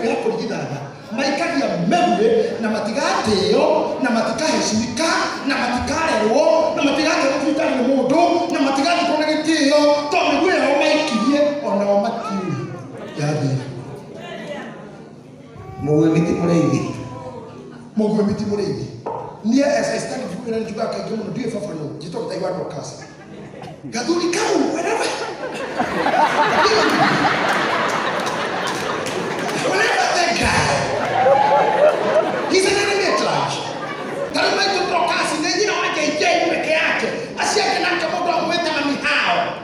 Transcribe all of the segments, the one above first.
mĩrimũ ya kũrigithana maikagia megue na matigatĩo na matikahecimika na matikarerwo na matigatĩo thibitarĩ nĩ mũndũ na matigathikwo na gĩtĩo to mĩguĩ yao maikirie onao matiũĩ yathĩ mũguĩ mĩtĩ mũrĩithi niĩ sitaki kuvuga na juga kaingĩ mũno ndiye baba no njĩtwo Gitahi wa Dorcas gathuri kau whatever that guy he's an enemy at large talima ito Dorcas na jina wa JJ peke yake asiake na kama ndo amweta mami hao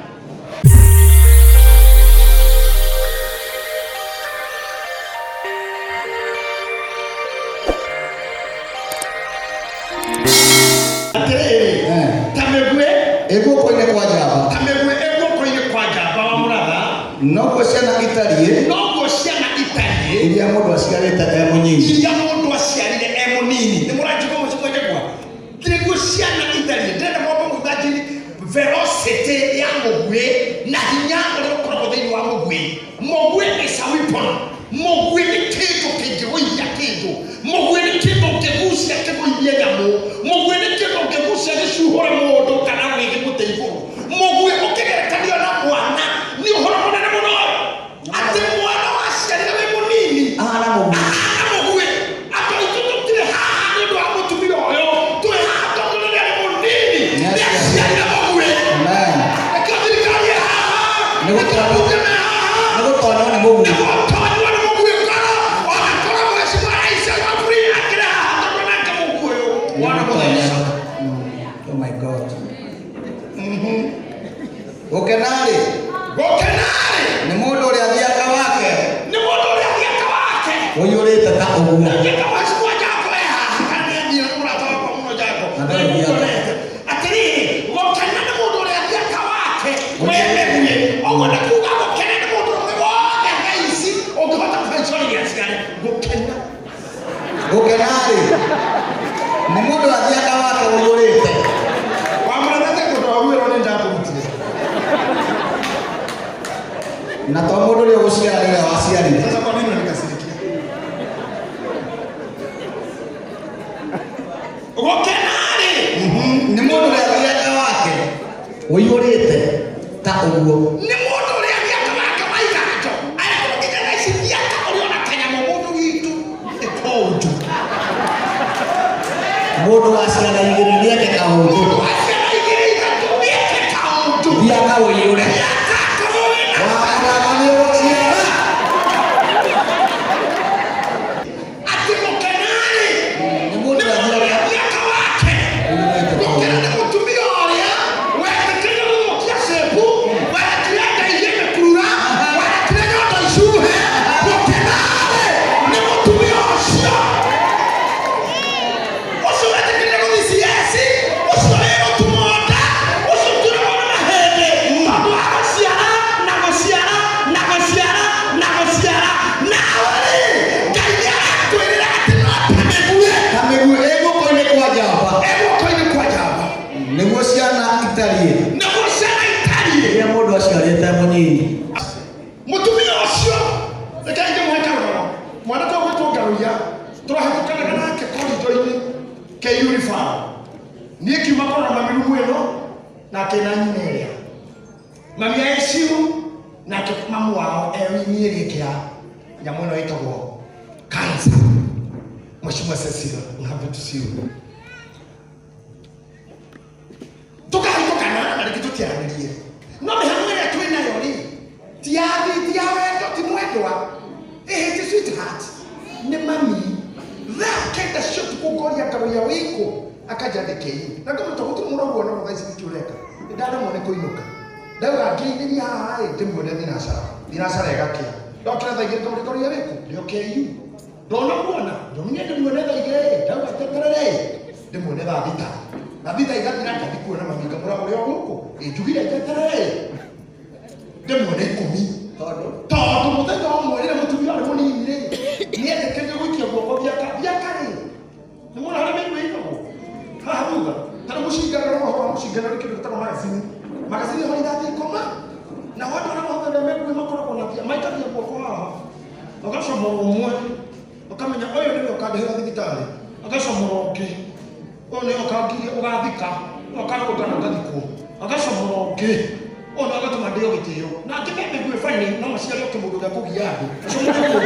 ego koine kwa jaba tamegwe ego koine kwa jaba wa muraba nogo ciana italie iria mundu aciarite emunini ni murajuka mucikoje kwa kirego ciana italie ndenda mwaba muthajiri velocity ya mugwe na hinya uri ukoragwo thiini wa mugwe is a weapon mugwe ni kindu kingiguithia kindu mugwe ni kindu kigucia kiguithia nyamu mugwe ni kindu kigucia gicuhura mundu kana mugwe ukigerekanio na mwana ni uhoro munene muno ati mwana waciarire we munini ana mugwe ato itutire haha ni ndo amutumire oyo twi haha tondu ni munini ni aciarire mugwe amen ekabirikari haha ni gutona ni mugwe Gokenari ni mundu uri athiaka wake uyurite ta uguo atiri gokena ni mundu uri athiaka wake wemeguye ogona kuga gokena ni mundu uri wothe haisi ungihota kuhencoria cigari gokenari ni mundu athiaka wake uyurite na to mundu ri uciarire waciarire sasa kwa nini nikasirikia gokenari ni mundu ri athiaka wake uyurite ta uguo ni mundu ri athiaka wake maigato aya kugena ici thiaka uri ona kanyamo mundu gitu ekonju mundu waciara igiriria ke kaundu thiaka uyure mami aesiu na mamu wao nyirikia nyamono itago kansa mheshimiwa Cecile happy to see you tukana na kitu kiangalie no mehamwe ya twina yori tiawe ndo timwedwa it's a sweetheart ni mami kenda shot kugoria kabuya wiko akaja dekei na kama tukutu muragwa na mwaisi kitureka ndana mone koinuka dawa ngini haha ndimwone dinasara igakia doktora thaigire kaburia wiko ndio KU ndona kuona ndomenya ndimwone thaigire dawa teterere ndimwone thita na thita igathira ngikuona mami kamura uria guko njugire teterere ndimwone 10 tondu muthenya umwe rire mutumia ari munini ri niendekeje gwikia guoko biakari ni mwana hari mimi ino haha ruga tana mushingana no ho mushingana ri kindu tana magazini ho irathi koma na watu wana mwana mimi makora kona pia maika pia guoko haha Akasoma umwe. Akamenya oyo ndio kadehera thibitari. Akasoma roki. One okagire ugathika. Akakutana gathiko. Akasoma roki. Ona agatuma ndio gitio. Na akimebe gwefani no maciari okimundu ga kugiago. Acomwe ko.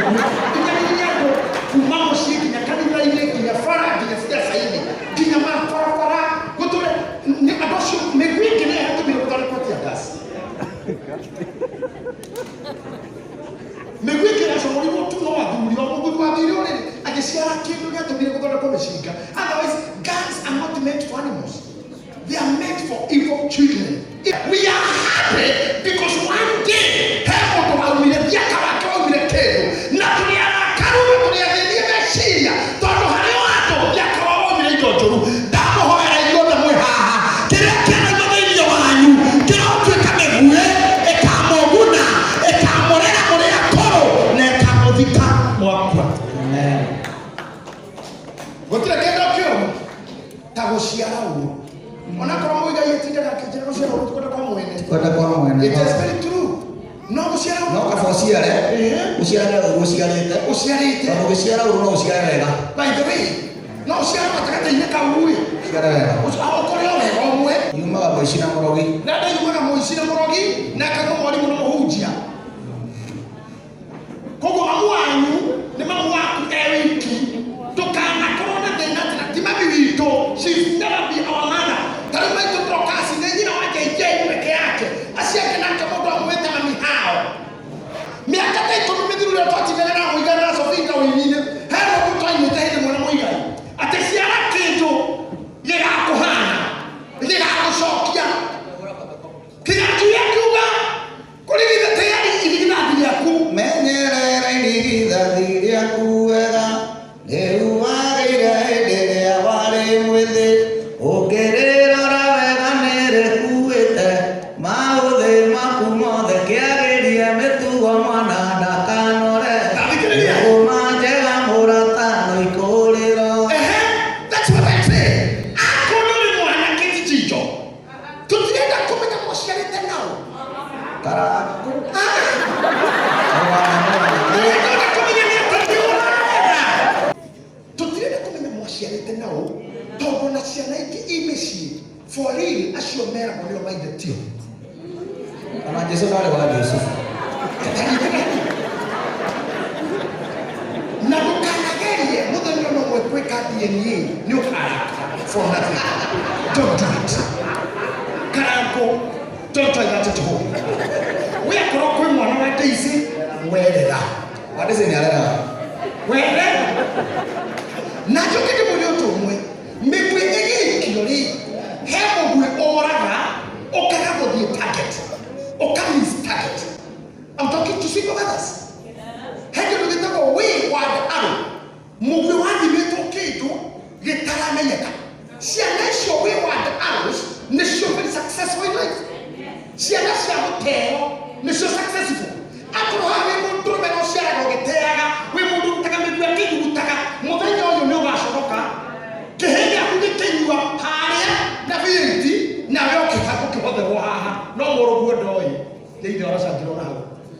Ingani yako kuma muciki nyakanira-ini nginya bara nginya siasa-ini. Nginya mabarabara. Gutore ni adocio megwiki ni hatumire gutore kwa gas. Megwiki na shomori mutu no athuri o mutu wa thiri ore agiciara kindu giatumire gutore kwa micika. Otherwise guns are not meant for animals. They are meant for evil children. We are happy because one day heaven will be the Yakawaka will be the Kedo. Naturia Karu, the Syria, Toto Hanato, Yakawa will be the Jojo. Damo Hoya, you know the Muhaha. Can I go in your mind? Get out to Kamegwe, a Kamoguna, a Kamorena, Morea Koro, Nekamovika, Moakwa. What did I get up here? Tagosiao. It is very true. No, by the way, no, she's never be our mother. Tarumaito prokasi nenyi na wake yeye peke yake. Asiake na kamodo amweta mami hao. Miaka taito mumeduru ya toti vile na mwigana na sofika wengine. Hero kutoa imutahidi mwana mwigana. Atesiara kitu yega kuhana. Yega kushokia. Kina tuya kuga. Kulivida tayari ilina dili yaku. Menyerera ilida dili yaku wega. Neuwa gira edere ya wale mwede. Ogerera ravega nere kuete. Maudhe makumothe kiageria metuwa mwana dakanore. Umajega muratano ikolero. That's what I say. Akonore mwana kiti chicho. Tutienda kumenya moshiari tenao. Karaku. For real, as your man on your mind the team. And I just thought about this. Now, Canagaria, mother no more quick at DNA, no for nothing. Don't do it. Caramco, don't try that at home. We are broken one of Daisy. Where did I? What is in the other? Where? Now you get the money to me. Make me again, Heaven will oraga, Okanago be a target. Okami is target. I'm talking to single others. Heaven will get away while the arrow. Mubiwadi little Kato, Yetarameka. She announced your way while the arrows, Nisho very successful in life. She announced your hotel, Nisho successful. After having one drone and Oceano, we will take a big Utaka, Movendo, you know, Mashoka. Kehenia, who did you up higher? Now you can have the water. No more wood oil. They do us at the now.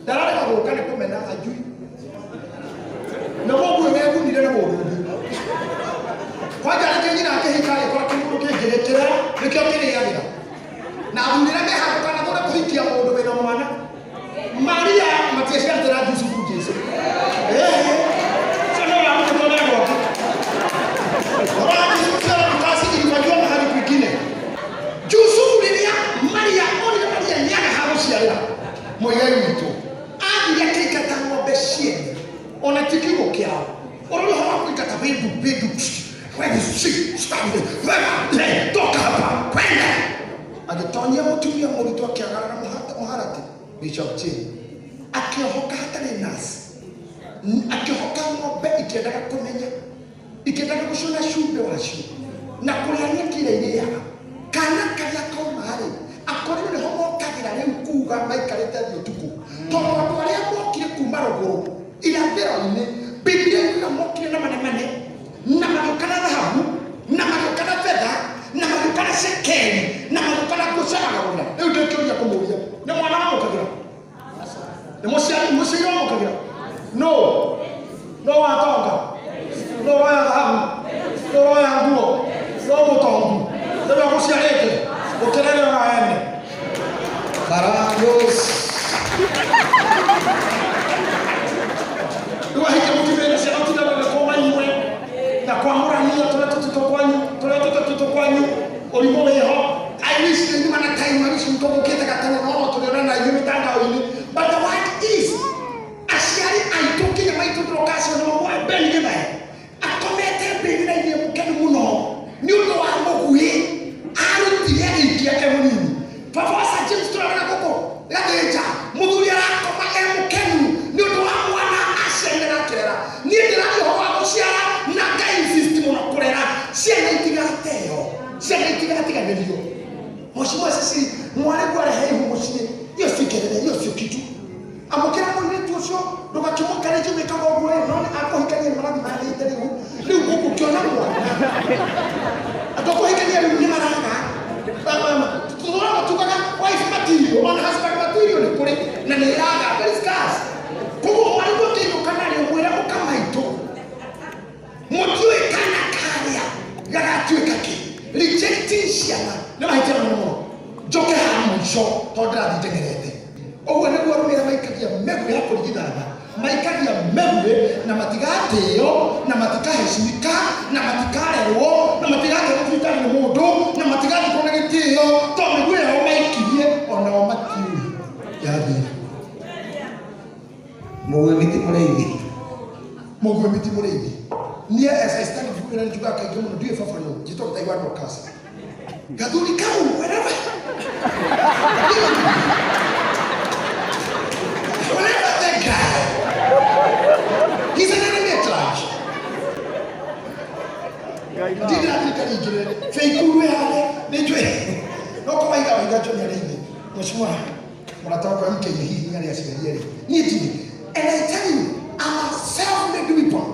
There are no kind of women as you. No more women who need a wood. Why can't you not take a car to get it? The Kyoto. Now, we never have another picture of the way on one. Maria, Matia, the Radius of Jesus. So, no, I'm going to go. Maria, only Maria, Yaga House, Moyamito. And Yakika Tango Beshien on a Tikimo Kia. Or how we got a big where is she? Stand it. Where? Talk about. Where? And the Tonya Motuya Molito Kiara Moharati, Bishop T. Akiohokatanas. Akiohokamo Becky Komenya. Iketakushona Shube Washi. Nakulania Kile. Kana kaya komari akori ne homo kakira ne kuga mai kareta yotuku to watu wale mokire kumarogoro ila ndero ne biblia ina mokire na mane na marokana dhahabu na marokana fedha na marokana shekeli na marokana kusana ngona ndio ndio ya kumuuliza ne mwana wako kakira ne mosi yomo kakira no watonga, no roya dhahabu, no roya nguo, no mutongu, ndio kuciarĩte ukerere waene karangos ndio hiki mtumeni sema tunataka kwa imwe na kwa murania tuleto kwanyu ulimo weho I wish you mana time wish mtokoketa katana no tuliona na yumi tanga wili but the word is asiari aitoke ya maitu lokasio no wa bengi na akomete bengi na ile mukenu muno ni uno wa mokuye aruti ya ikia emunini pavosa James turana koko gadeja muduri akoma emukenu ni uno wa mwana asende na kera ni ndira yo wa kuciara na ga insist muno kurera ciana itigateo ciana itigatiganirio Moshimo sisi mwale kwa rehe mushie yo sikerere yo sikitu amukira muri tusho roba kimoka reje mekabo gwe none ako hikanye marabi mali tere hu ni uku kiona mwa atoko hikanye ni maranga mama tunaona tukaka wife material on husband material ni kule na ni raga very scarce kuko walikuwa kiko kanali mwera kama ito mutiwe kana karia garatwe kake rejectation na maitema no joke ha mwisho todra ditengerete owe ne gwa rumira maikadia megu ya kuligidana maikadia megu na matigateo na matikaheshimika na matikarewo na matigate kufitana ni mundu na matigate kona gitio to megu ya maikirie ona o matiu yathi Mugwe miti mureithi nie as stand for na juga ka jomo ndie fafano jito taiwa no kasa gaduri kau whatever that guy he's an enemy at large did not look at each other fake uwe hale nejwe no kama iga jomo ndie mheshimiwa mnataka kwa mke hii ngani asigalie ni tini and I tell you I'm a self-made weapon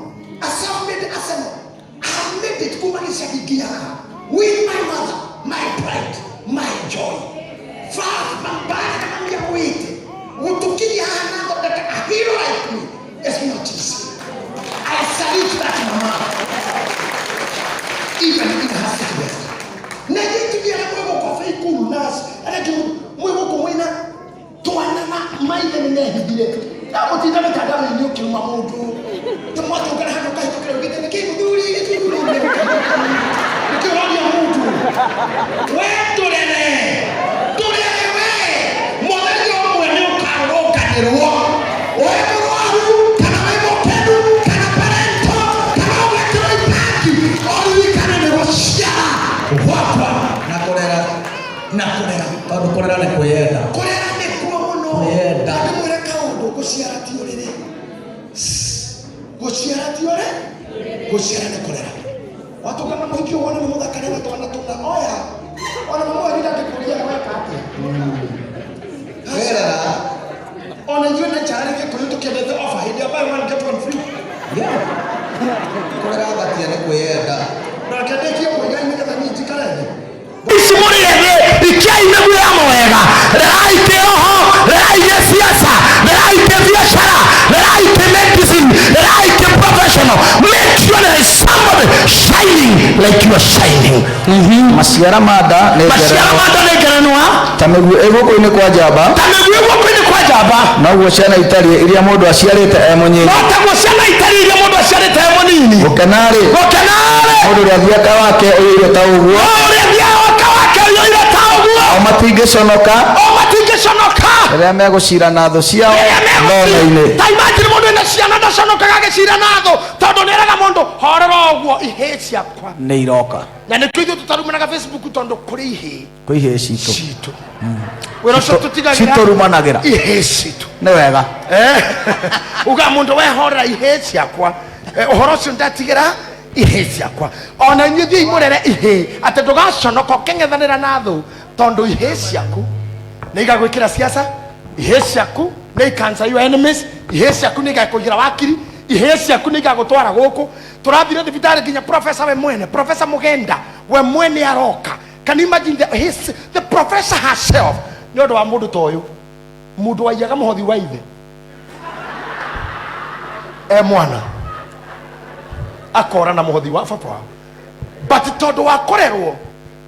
a self-made arsenal. I made it kumanisha kigiaka with my mother, my pride, my joy. Father, mambana na mambia wite. Utukia hanako daka a hero like me. It's not easy. I salute that mama. Even in her sickness. Na yetu bia na mwego kwa feikulu nasi. Anaki mwego kumwena. Tuanama maile ninehibile. Na mutida mitadamu inyoki mamudu. Tomato kana hano kai tokera ngete niki muduri niki ya mutu we turene we modeli omwene ukaroka nirwo we kurwaru kana we mokenu kana parento kana we kiripaki oli kana nirwo ciara wapa nakorera tondu korera ni kwiyenda korera ni kuo muno kwiyenda ndi mwira kaundu guciara ti urire guciara ti ore guciara ni korera watu kama mwiki uone muthakare watu wanatunda oya ona mama alida kikulia weka ati Wera ona yule na chari ke kuyo tukende offer hidi buy one get one free yeah korera batia ni kwiyenda na kende kio kwa yani kama ni tikarani Isimuri yeye ikia imegu ya mwega raite oho raite siasa raite biashara raite medicine raite professional make sure there is somebody shining like you are shining masiara mada negeranwa tamegu egoko ine kwa jaba na ugo ciana itari iria mundu aciarite emunyi no tago ciana itari iria mundu aciarite emunini gukenari mundu ria thiaka wake uyire ta uguo Omatingiconoka rĩrĩa megũcira na thũ ciao thona-inĩ ta imagine mũndũ ena ciana ndaconokaga agĩcira na thũ tondũ nĩeraga mũndũ horera ũguo ihĩ ciakwa nĩ iroka na nĩkĩo ithuĩ tũtarumanaga Facebook tondũ kũrĩ ihĩ kwĩ ihĩ citũ wĩra ũcio tũtigagĩra citũrumanagĩra ihĩ citũ nĩ wega uga mũndũ wehorera ihĩ ciakwa ũhoro ũcio ndatigĩra ihĩ ciakwa ona inyuĩ thiĩ mũrere ihĩ atĩ ndũgaconoka ũkĩng'ethanĩra na thũ tondũ ihĩ ciaku nĩ igagwĩkĩra siasa ihĩ ciaku nĩ ikansa your enemies ihĩ ciaku nĩ igakũigĩra wakiri ihĩ ciaku nĩ igagũtwara gũkũ tũrathire thibitarĩ nginya professor we mwene professor Mugenda we mwene aroka can you imagine the professor herself nĩ ũndũ wa mũndũ ta ũyũ mũndũ waiyaga mũhothi wa ithe mwana akora na muhothi wa baba but tondu wa korerwo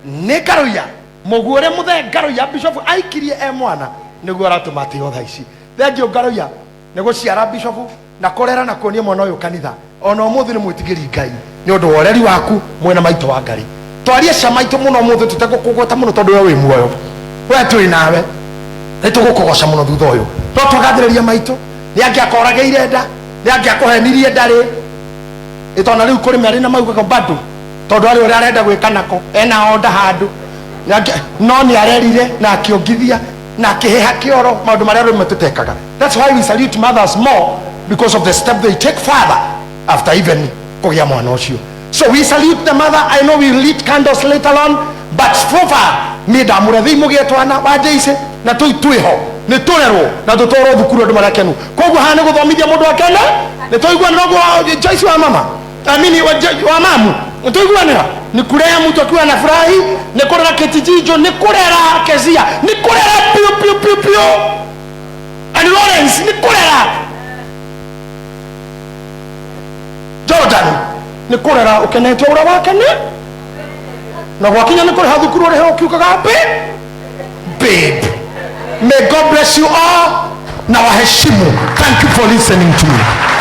ni ngaruya muguore muthe ngaruya bishop aikirie mwana niguo aratuma atio thaa ici thengio ngaruya ni guciara bishop na korera na kuonia mwana uyu kanitha ona umuthi ni mwitigiri ngai ni undu wa ureri waku mwena maito wa ngari twarie camaito muno umuthi tutegukugweta muno tondu we wi muoyo we turi nawe nitugukugoca muno thutha uyu no twagathiriria maito ni angiakorageire nda ni angiakuhenirie ndari itona riu kuri mari na maugaga bado tondu ari uri arenda gwika nako ena onda handu no ni arerire na akiongithia na akiheha kioro maundu maria rimwe tutekaga. That's why we salute mothers more, because of the step they take further after even kugia mwana ucio. So we salute the mother. I know we lit candles later on, but so far ni ndamurathi mugie twana wa Jaice na twiho ni turerwo na tutoro thukuru andu marakenu koguo hana guthomithia mundu akene ni tuigua nogo Jaice wa mama amini wa mamu tuiguanira ni kurea mtu akiwa na furahi ni kurera ketijijo ni kurera kezia ni kurera pio and Lawrence ni kurera Jordan ni kurera ukenete ura wakene na gwakinya ni kurera thukuru uri ho kiukaga babe. May God bless you all. Now heshimu. Thank you for listening to me.